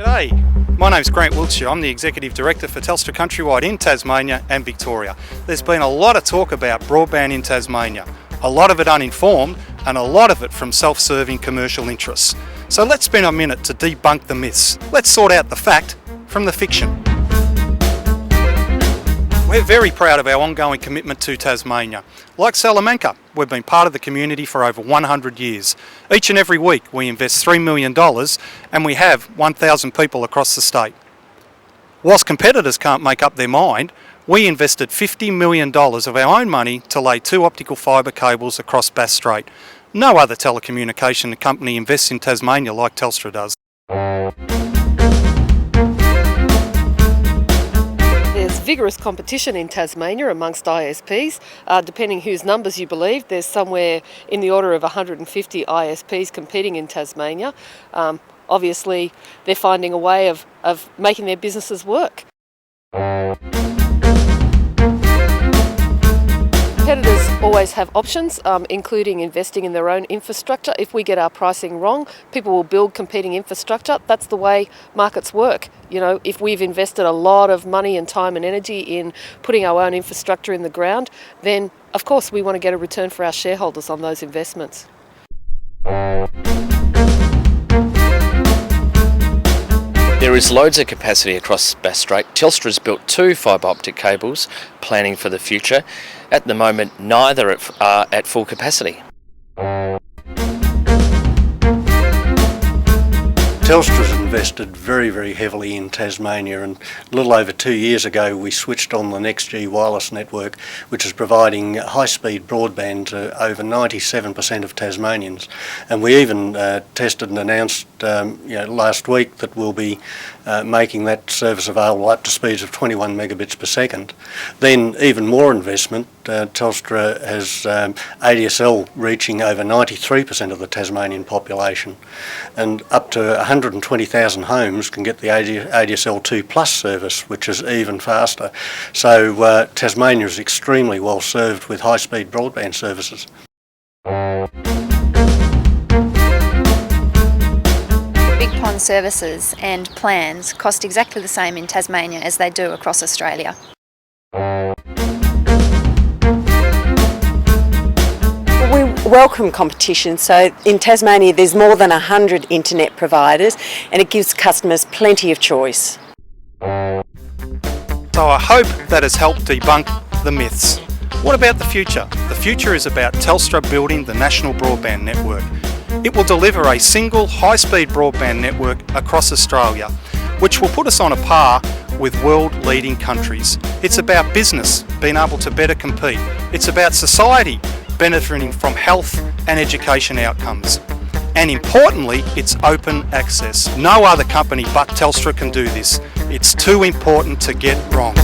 G'day, my name's Grant Wiltshire. I'm the Executive Director for Telstra Countrywide in Tasmania and Victoria. There's been a lot of talk about broadband in Tasmania, a lot of it uninformed and a lot of it from self-serving commercial interests. So let's spend a minute to debunk the myths. Let's sort out the fact from the fiction. We're very proud of our ongoing commitment to Tasmania. Like Salamanca, we've been part of the community for over 100 years. Each and every week we invest $3 million and we have 1,000 people across the state. Whilst competitors can't make up their mind, we invested $50 million of our own money to lay 2 optical fibre cables across Bass Strait. No other telecommunication company invests in Tasmania like Telstra does. There's vigorous competition in Tasmania amongst ISPs. Depending whose numbers you believe, there's somewhere in the order of 150 ISPs competing in Tasmania. Obviously, they're finding a way of making their businesses work. Competitors always have options, including investing in their own infrastructure. If we get our pricing wrong, people will build competing infrastructure. That's the way markets work. You know, if we've invested a lot of money and time and energy in putting our own infrastructure in the ground, then of course we want to get a return for our shareholders on those investments. There is loads of capacity across Bass Strait. Telstra's built 2 fibre optic cables, planning for the future. At the moment, neither are at full capacity. Telstra's invested very heavily in Tasmania, and a little over 2 years ago we switched on the NextG wireless network, which is providing high-speed broadband to over 97% of Tasmanians. And we even tested and announced last week that we'll be making that service available up to speeds of 21 megabits per second. Then even more investment, Telstra has ADSL reaching over 93% of the Tasmanian population, and up to 120,000 homes can get the ADSL 2 Plus service, which is even faster. So Tasmania is extremely well served with high-speed broadband services. Big pond services and plans cost exactly the same in Tasmania as they do across Australia. We welcome competition, so in Tasmania there's more than 100 internet providers and it gives customers plenty of choice. So I hope that has helped debunk the myths. What about the future? The future is about Telstra building the national broadband network. It will deliver a single high-speed broadband network across Australia, which will put us on a par with world-leading countries. It's about business being able to better compete. It's about society benefiting from health and education outcomes. And importantly, it's open access. No other company but Telstra can do this. It's too important to get wrong.